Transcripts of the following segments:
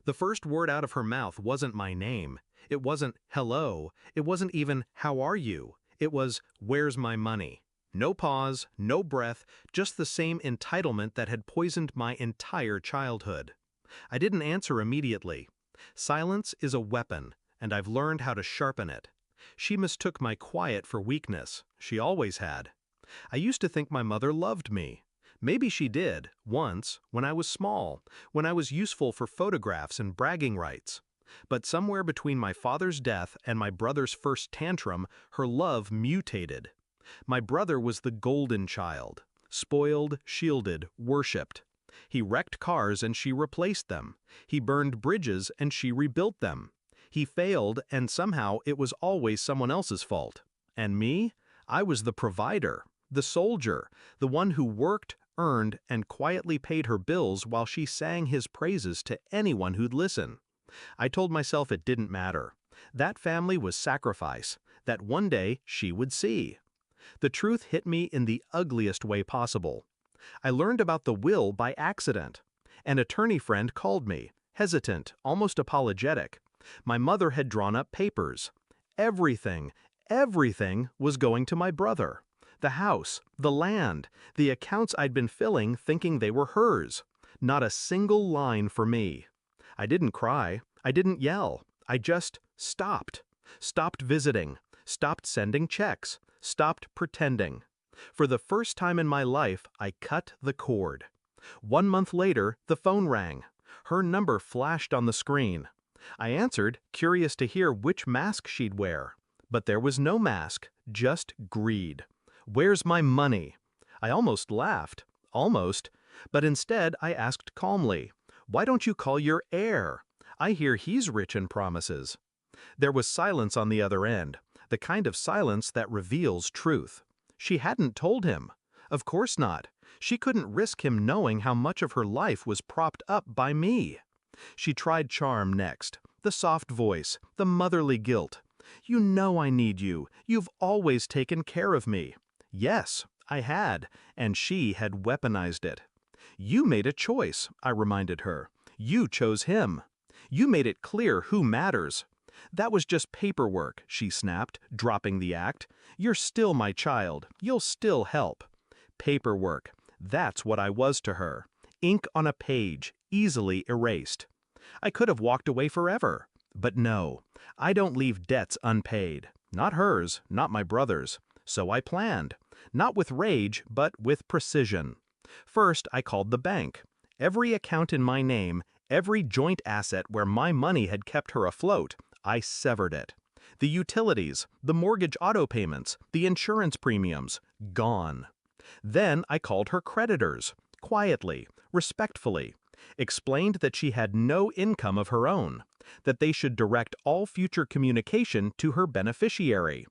The first word out of her mouth wasn't my name. It wasn't hello. It wasn't even how are you. It was where's my money? No pause, no breath, just the same entitlement that had poisoned my entire childhood. I didn't answer immediately. Silence is a weapon, and I've learned how to sharpen it. She mistook my quiet for weakness. She always had. I used to think my mother loved me. Maybe she did, once, when I was small, when I was useful for photographs and bragging rights. But somewhere between my father's death and my brother's first tantrum, her love mutated. My brother was the golden child, spoiled, shielded, worshipped. He wrecked cars and she replaced them. He burned bridges and she rebuilt them. He failed and somehow it was always someone else's fault. And me? I was the provider, the soldier, the one who worked, earned, and quietly paid her bills while she sang his praises to anyone who'd listen. I told myself it didn't matter. That family was sacrifice, that one day she would see. The truth hit me in the ugliest way possible. I learned about the will by accident. An attorney friend called me, hesitant, almost apologetic. My mother had drawn up papers. Everything was going to my brother. The house, the land, the accounts I'd been filling thinking they were hers. Not a single line for me. I didn't cry. I didn't yell. I just stopped. Stopped visiting. Stopped sending checks. Stopped pretending. For the first time in my life, I cut the cord. 1 month later, the phone rang. Her number flashed on the screen. I answered, curious to hear which mask she'd wear. But there was no mask, just greed. Where's my money? I almost laughed. Almost. But instead, I asked calmly, why don't you call your heir? I hear he's rich in promises. There was silence on the other end, the kind of silence that reveals truth. She hadn't told him. Of course not. She couldn't risk him knowing how much of her life was propped up by me. She tried charm next, the soft voice, the motherly guilt. You know I need you. You've always taken care of me. Yes, I had, and she had weaponized it. You made a choice, I reminded her. You chose him. You made it clear who matters. That was just paperwork, she snapped, dropping the act. You're still my child. You'll still help. Paperwork. That's what I was to her. Ink on a page, easily erased. I could have walked away forever. But no, I don't leave debts unpaid. Not hers, not my brother's. So I planned. Not with rage, but with precision. First, I called the bank. Every account in my name, every joint asset where my money had kept her afloat, I severed it. The utilities, the mortgage auto payments, the insurance premiums, gone. Then I called her creditors, quietly, respectfully, explained that she had no income of her own, that they should direct all future communication to her beneficiary.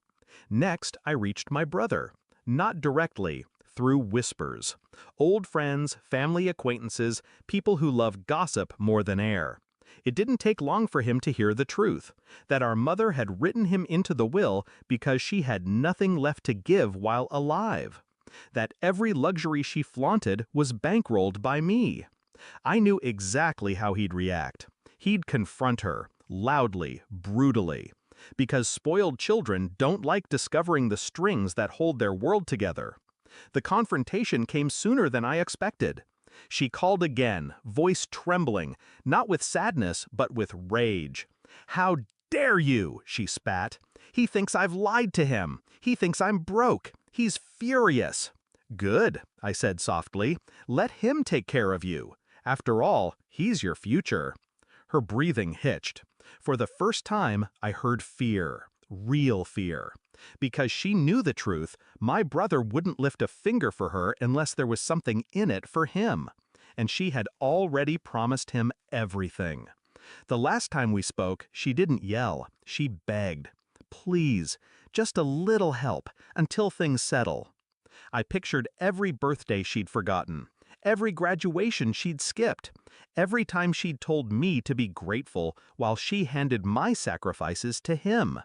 Next, I reached my brother, not directly, through whispers. Old friends, family acquaintances, people who love gossip more than air. It didn't take long for him to hear the truth, that our mother had written him into the will because she had nothing left to give while alive. That every luxury she flaunted was bankrolled by me. I knew exactly how he'd react. He'd confront her, loudly, brutally. Because spoiled children don't like discovering the strings that hold their world together. The confrontation came sooner than I expected. She called again, voice trembling, not with sadness, but with rage. How dare you, she spat. He thinks I've lied to him. He thinks I'm broke. He's furious. Good, I said softly. Let him take care of you. After all, he's your future. Her breathing hitched. For the first time, I heard fear, real fear. Because she knew the truth, my brother wouldn't lift a finger for her unless there was something in it for him. And she had already promised him everything. The last time we spoke, she didn't yell. She begged. Please, just a little help, until things settle. I pictured every birthday she'd forgotten. Every graduation she'd skipped. Every time she'd told me to be grateful while she handed my sacrifices to him.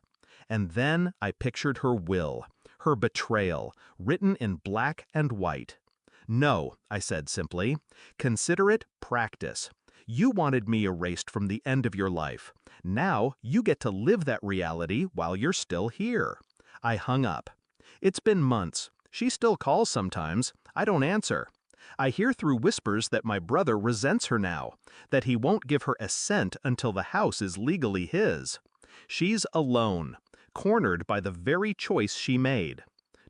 And then I pictured her will, her betrayal, written in black and white. No, I said simply. Consider it practice. You wanted me erased from the end of your life. Now you get to live that reality while you're still here. I hung up. It's been months. She still calls sometimes. I don't answer. I hear through whispers that my brother resents her now, that he won't give her a cent until the house is legally his. She's alone, cornered by the very choice she made.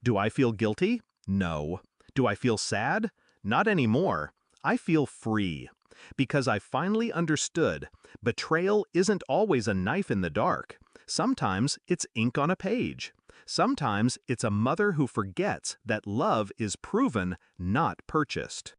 Do I feel guilty? No. Do I feel sad? Not anymore. I feel free. Because I finally understood, betrayal isn't always a knife in the dark. Sometimes it's ink on a page. Sometimes it's a mother who forgets that love is proven, not purchased.